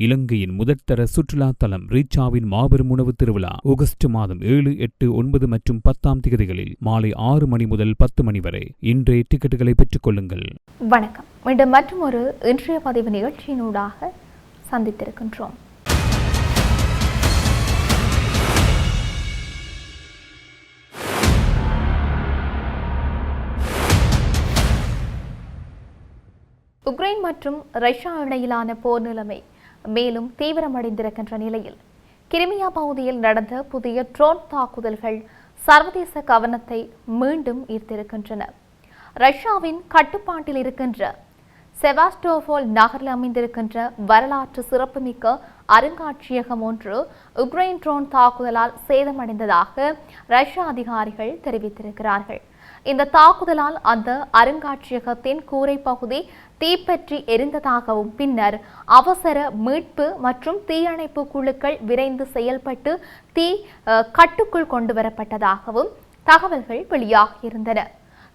இலங்கையின் முதற்தர சுற்றுலா தலம் ரீச்சாவின் மாபெரும் உணவு திருவிழா ஆகஸ்ட் மாதம் 7, 8, 9 மற்றும் 10 தேதிகளில் மாலை 6 மணி முதல் 10 மணி வரை இன்றைய டிக்கெட்டுகளை பெற்றுக் கொள்ளுங்கள். வணக்கம். மீண்டும் மற்றும் ஒரு இன்றைய பதிவு நிகழ்ச்சியினூடாக சந்தித்திருக்கின்றோம். உக்ரைன் மற்றும் ரஷ்யா இடையிலான போர் நிலைமை மேலும் தீவிரமடைந்திருக்கின்ற நிலையில் கிரிமியா பகுதியில் நடந்த புதிய ட்ரோன் தாக்குதல்கள் சர்வதேச கவனத்தை மீண்டும் ஈர்த்திருக்கின்றன. ரஷ்யாவின் கட்டுப்பாட்டில் இருக்கின்ற செவாஸ்டோபோல் நகரில் அமைந்திருக்கின்ற வரலாற்று சிறப்புமிக்க அருங்காட்சியகம் ஒன்று உக்ரைன் ட்ரோன் தாக்குதலால் சேதமடைந்ததாக ரஷ்ய அதிகாரிகள் தெரிவித்திருக்கிறார்கள். இந்த தாக்குதலால் அந்த அருங்காட்சியகத்தின் கூரை பகுதி தீப்பற்றி எரிந்ததாகவும் பின்னர் அவசர மீட்பு மற்றும் தீயணைப்பு குழுக்கள் விரைந்து செயல்பட்டு தீ கட்டுக்குள் கொண்டு வரப்பட்டதாகவும் தகவல்கள் வெளியாகியிருந்தன.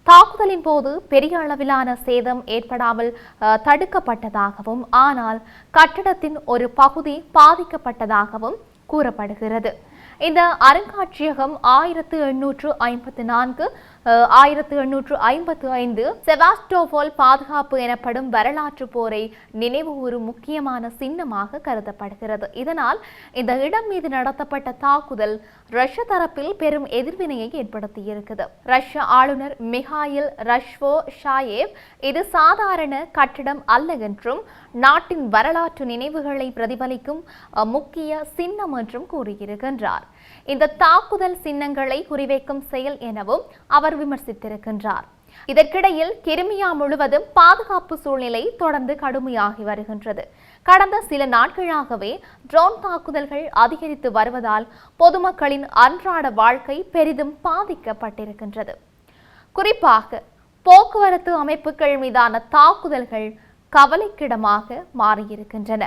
தாக்குதலின் போது பெரிய அளவிலான சேதம் ஏற்படாமல் தடுக்கப்பட்டதாகவும் ஆனால் கட்டடத்தின் ஒரு பகுதி பாதிக்கப்பட்டதாகவும் கூறப்படுகிறது. இந்த அருங்காட்சியகம் 1854 1855 செவாஸ்டோபோல் பாதுகாப்பு எனப்படும் வரலாற்று போரை நினைவுகூரும் முக்கியமான சின்னமாக கருதப்படுகிறது. இதனால் இந்த இடம் மீது நடத்தப்பட்ட தாக்குதல் ரஷ்ய தரப்பில் பெரும் எதிர்வினையை ஏற்படுத்தியிருக்கிறது. ரஷ்ய ஆளுநர் மிகாயில் ரஷ்வோஷாயேவ் இது சாதாரண கட்டிடம் அல்ல என்றும் நாட்டின் வரலாற்று நினைவுகளை பிரதிபலிக்கும் முக்கிய சின்னம் என்றும் கூறியிருக்கின்றார். இந்த தாக்குதல் சின்னங்களை குறிவைக்கும் செயல் எனவும் அவர் விமர்சித்திருக்கின்றார். இதற்கிடையில் கிரிமியா முழுவதும் பாதுகாப்பு சூழ்நிலை தொடர்ந்து கடுமையாகி வருகின்றது. கடந்த சில நாட்களாகவே ட்ரோன் தாக்குதல்கள் அதிகரித்து வருவதால் பொதுமக்களின் அன்றாட வாழ்க்கை பெரிதும் பாதிக்கப்பட்டிருக்கின்றது. குறிப்பாக போக்குவரத்து அமைப்புகள் மீதான தாக்குதல்கள் கவலைக்கிடமாக மாறியிருக்கின்றன.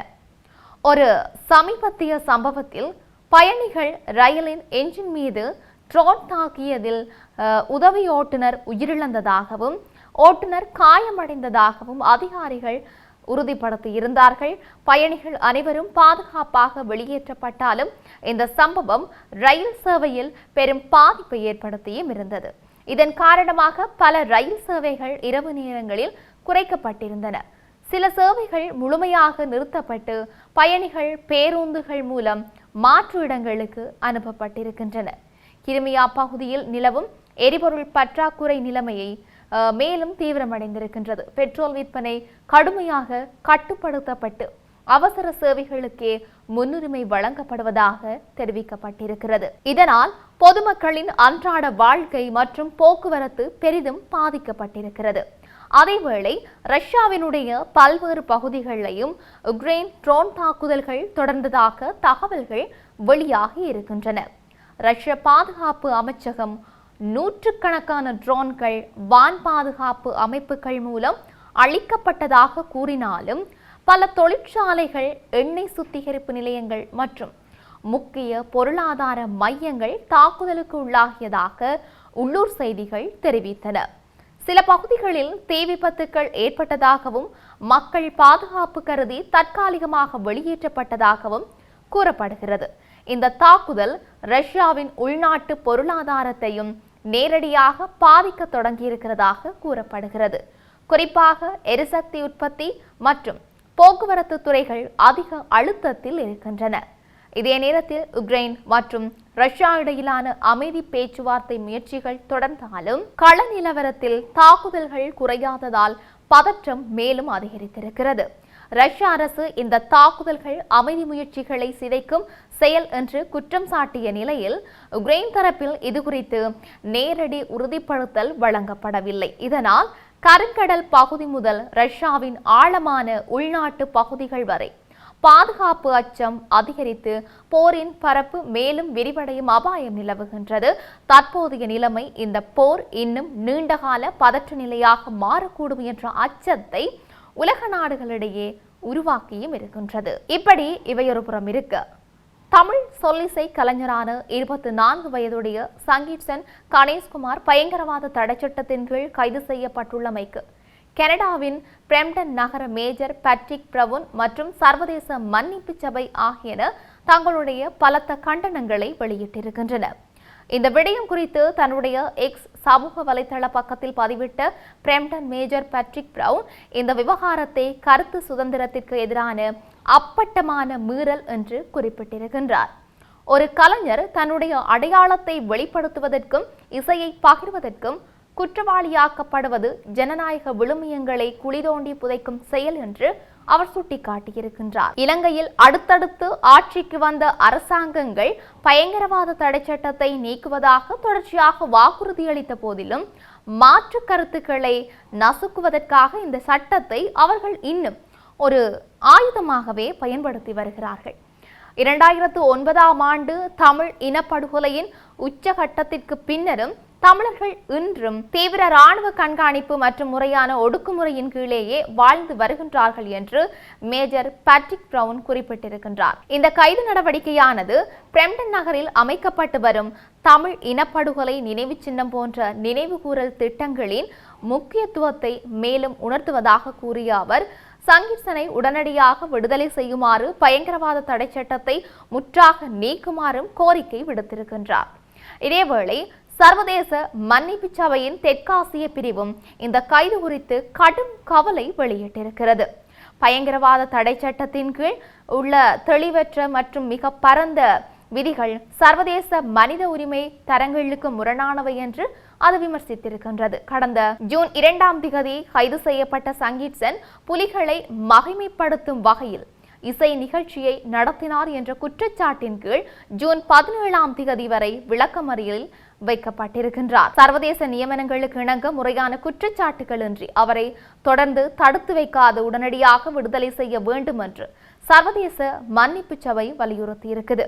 ஒரு சமீபத்திய சம்பவத்தில் பயணிகள் ரயிலின் என்ஜின் மீது ட்ரோன் தாக்கியதில் உதவி ஓட்டுநர் உயிரிழந்ததாகவும் ஓட்டுநர் காயமடைந்ததாகவும் அதிகாரிகள் உறுதிப்படுத்தியிருந்தார்கள். பயணிகள் அனைவரும் பாதுகாப்பாக வெளியேற்றப்பட்டாலும் இந்த சம்பவம் ரயில் சேவையில் பெரும் பாதிப்பை ஏற்படுத்தியும் இருந்தது. இதன் காரணமாக பல ரயில் சேவைகள் இரவு நேரங்களில் குறைக்கப்பட்டிருந்தன. சில சேவைகள் முழுமையாக நிறுத்தப்பட்டு பயணிகள் பேருந்துகள் மூலம் மாற்று இடங்களுக்கு அனுப்பப்பட்டிருக்கின்றன. கிரிமியா பகுதியில் நிலவும் எரிபொருள் பற்றாக்குறை நிலைமையை மேலும் தீவிரமடைந்திருக்கின்றது. பெட்ரோல் விற்பனை கடுமையாக கட்டுப்படுத்தப்பட்டு அவசர சேவைகளுக்கே முன்னுரிமை வழங்கப்படுவதாக தெரிவிக்கப்பட்டிருக்கிறது. இதனால் பொதுமக்களின் அன்றாட வாழ்க்கை மற்றும் போக்குவரத்து பெரிதும் பாதிக்கப்பட்டிருக்கிறது. அதேவேளை ரஷ்யாவினுடைய பல்வேறு பகுதிகளிலும் உக்ரைன் ட்ரோன் தாக்குதல்கள் தொடர்ந்ததாக தகவல்கள் வெளியாகி இருக்கின்றன. ரஷ்ய பாதுகாப்பு அமைச்சகம் நூற்றுக்கணக்கான ட்ரோன்கள் வான் பாதுகாப்பு அமைப்புகள் மூலம் அளிக்கப்பட்டதாக கூறினாலும் பல தொழிற்சாலைகள், எண்ணெய் சுத்திகரிப்பு நிலையங்கள் மற்றும் முக்கிய பொருளாதார மையங்கள் தாக்குதலுக்கு உள்ளாகியதாக உள்ளூர் செய்திகள் தெரிவித்தன. சில பகுதிகளில் தீ விபத்துக்கள் ஏற்பட்டதாகவும் மக்கள் பாதுகாப்பு கருதி தற்காலிகமாக வெளியேற்றப்பட்டதாகவும் கூறப்படுகிறது. இந்த தாக்குதல் ரஷ்யாவின் உள்நாட்டு பொருளாதாரத்தையும் நேரடியாக பாதிக்க தொடங்கியிருக்கிறதாக கூறப்படுகிறது. குறிப்பாக எரிசக்தி உற்பத்தி மற்றும் போக்குவரத்து துறைகள் அதிக அழுத்தத்தில் இருக்கின்றன. இதே நேரத்தில் உக்ரைன் மற்றும் ரஷ்யா இடையிலான அமைதி பேச்சுவார்த்தை முயற்சிகள் தொடர்ந்தாலும் கள நிலவரத்தில் தாக்குதல்கள் குறையாததால் பதற்றம் மேலும் அதிகரித்திருக்கிறது. ரஷ்ய அரசு இந்த தாக்குதல்கள் அமைதி முயற்சிகளை சிதைக்கும் செயல் என்று குற்றம் சாட்டிய நிலையில் உக்ரைன் தரப்பில் இதுகுறித்து நேரடி உறுதிப்படுத்தல் வழங்கப்படவில்லை. இதனால் கருங்கடல் பகுதி முதல் ரஷ்யாவின் ஆழமான உள்நாட்டு பகுதிகள் வரை பாதுகாப்பு அச்சம் அதிகரித்து போரின் பரப்பு மேலும் விரிவடையும் அபாயம் நிலவுகின்றது. தற்போதைய நிலைமை இந்த போர் இன்னும் நீண்டகால பதற்ற நிலையாக மாறக்கூடும் என்ற அச்சத்தை உலக நாடுகளிடையே உருவாக்கியும் இருக்கின்றது. இப்படி இவையொரு புறம் இருக்க, தமிழ் சொல்லிசை கலைஞரான 24 வயதுடைய சங்கீத் சென் கணேஷ்குமார் பயங்கரவாத தடைச்சட்டத்தின் கீழ் கைது செய்யப்பட்டுள்ளமைக்கு கனடாவின் பிரம்டன் நகர மேஜர் பேட்ரிக் பிரவுன் மற்றும் சர்வதேச மன்னிப்பு சபை ஆகியன தங்களுடைய பலத்த கண்டனங்களை வெளியிட்டிருக்கின்றன. இந்த விடயம் குறித்து தன்னுடைய எக்ஸ் சமூக வலைதள பக்கத்தில் பதிவிட்ட பிரம்டன் மேஜர் பேட்ரிக் பிரவுன் இந்த விவகாரத்தை கருத்து சுதந்திரத்திற்கு எதிரான அப்பட்டமான மீறல் என்று குறிப்பிட்டிருக்கின்றார். ஒரு கலைஞர் தன்னுடைய அடையாளத்தை வெளிப்படுத்துவதற்கும் இசையை பகிர்வதற்கும் குற்றவாளியாக்கப்படுவது ஜனநாயக விழுமியங்களை குளிதோண்டி புதைக்கும் செயல் என்று அவர் சுட்டிக்காட்டியிருக்கின்றார். இலங்கையில் அடுத்தடுத்து ஆட்சிக்கு வந்த அரசாங்கங்கள் பயங்கரவாத தடை சட்டத்தை நீக்குவதாக தொடர்ச்சியாக வாக்குறுதியளித்த போதிலும் மாற்று கருத்துக்களை நசுக்குவதற்காக இந்த சட்டத்தை அவர்கள் இன்னும் ஒரு ஆயுதமாகவே பயன்படுத்தி வருகிறார்கள். 2009ஆம் ஆண்டு தமிழ் இனப்படுகொலையின் உச்சகட்டத்திற்கு பின்னரும் தமிழர்கள் இன்றும் தீவிர இராணுவ கண்காணிப்பு மற்றும் முறையான ஒடுக்குமுறையின் கீழேயே வாழ்ந்து வருகின்றார்கள் என்று மேஜர் பேட்ரிக் பிரவுன் குறிப்பிட்டிருக்கின்றார். இந்த கைது நடவடிக்கையானது பிரம்டன் நகரில் அமைக்கப்பட்டு வரும் தமிழ் இனப்படுகொலை நினைவு சின்னம் போன்ற நினைவுகூரல் திட்டங்களின் முக்கியத்துவத்தை மேலும் உணர்த்துவதாக கூறிய அவர், சங்கீர்சனை உடனடியாக விடுதலை செய்யுமாறு பயங்கரவாத தடை சட்டத்தை முற்றாக நீக்குமாறும் கோரிக்கை விடுத்திருக்கின்றார். இதேவேளை சர்வதேச மன்னிப்பு சபையின் தெற்காசிய பிரிவும் இந்த கைது குறித்து கடும் கவலை வெளியிட்டிருக்கிறது. பயங்கரவாத தடை சட்டத்தின் கீழ் உள்ள தெளிவற்ற மற்றும் மிக பரந்த விதிகள் சர்வதேச மனித உரிமை தரங்களுக்கு முரணானவை என்று அது விமர்சித்திருக்கின்றது. கடந்த ஜூன் 2ஆம் தேதி கைது செய்யப்பட்ட சங்கீர்சன் புலிகளை மகிமைப்படுத்தும் வகையில் இசை நிகழ்ச்சியை நடத்தினார் என்ற குற்றச்சாட்டின் கீழ் ஜூன் 17ஆம் தேதி வரை விளக்கமறியலில் வைக்கப்பட்டிருக்கின்றார். சர்வதேச நியமனங்களுக்கு இணங்க முறையான குற்றச்சாட்டுகளின்றி அவரை தொடர்ந்து தடுத்து வைக்காது உடனடியாக விடுதலை செய்ய வேண்டும் என்று சர்வதேச மன்னிப்பு சபை வலியுறுத்தியிருக்குது.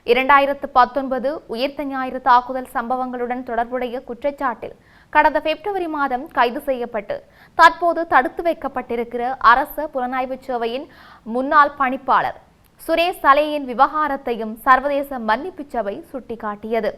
2019 உயிர்த்த ஞாயிறு தாக்குதல் சம்பவங்களுடன் தொடர்புடைய குற்றச்சாட்டில் கடந்த பிப்ரவரி மாதம் கைது செய்யப்பட்டு தற்போது தடுத்து வைக்கப்பட்டிருக்கிற அரச புலனாய்வு சேவையின் முன்னாள் பணிப்பாளர் சுரேஷ் சலேயின் விவகாரத்தையும் சர்வதேச மன்னிப்பு சபை சுட்டிக்காட்டியது.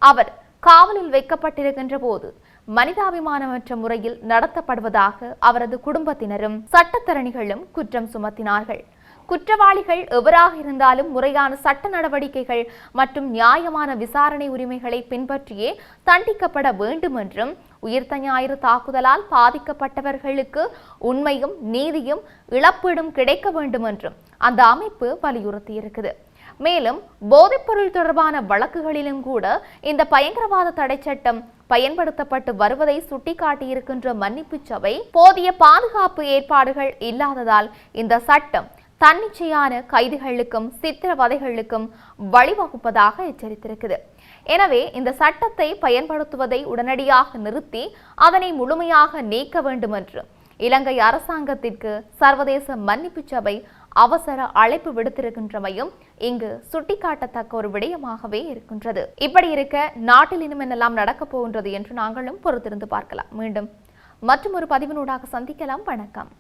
அவர் காவலில் வைக்கப்பட்டிருக்கின்ற போது மனிதாபிமானமற்ற முறையில் நடத்தப்படுவதாக அவரது குடும்பத்தினரும் சட்டத்தரணிகளும் குற்றம் சுமத்தினார்கள். குற்றவாளிகள் எவராக இருந்தாலும் முறையான சட்ட நடவடிக்கைகள் மற்றும் நியாயமான விசாரணை உரிமைகளை பின்பற்றியே தண்டிக்கப்பட வேண்டும் என்றும் உயிர்த்த ஞாயிறு தாக்குதலால் பாதிக்கப்பட்டவர்களுக்கு உண்மையும் நீதியும் இழப்பீடும் கிடைக்க வேண்டும் என்றும் அந்த அமைப்பு வலியுறுத்தியிருக்குது. மேலும் போதைப்பொருள் தொடர்பான வழக்குகளிலும் கூட இந்த பயங்கரவாத தடை சட்டம் பயன்படுத்தப்பட்டு வருவதை சுட்டிக்காட்டியிருக்கின்ற மன்னிப்பு சபை போதிய பாதுகாப்பு ஏற்பாடுகள் இல்லாததால் இந்த சட்டம் தன்னிச்சையான கைதுகளுக்கும் சித்திரவதைகளுக்கும் வழிவகுப்பதாக எச்சரித்திருக்குது. எனவே இந்த சட்டத்தை பயன்படுத்துவதை உடனடியாக நிறுத்தி அதனை முழுமையாக நீக்க வேண்டும் என்று இலங்கை அரசாங்கத்திற்கு சர்வதேச மன்னிப்பு சபை அவசர அழைப்பு விடுத்திருக்கின்றமையும் இங்கு சுட்டிக்காட்டத்தக்க ஒரு விடயமாகவே இருக்கின்றது. இப்படி இருக்க நாட்டில் இன்னும் என்னெல்லாம் நடக்கப் போகின்றது என்று நாங்களும் பொறுத்திருந்து பார்க்கலாம். மீண்டும் மற்றும் ஒரு பதிவினூடாக சந்திக்கலாம். வணக்கம்.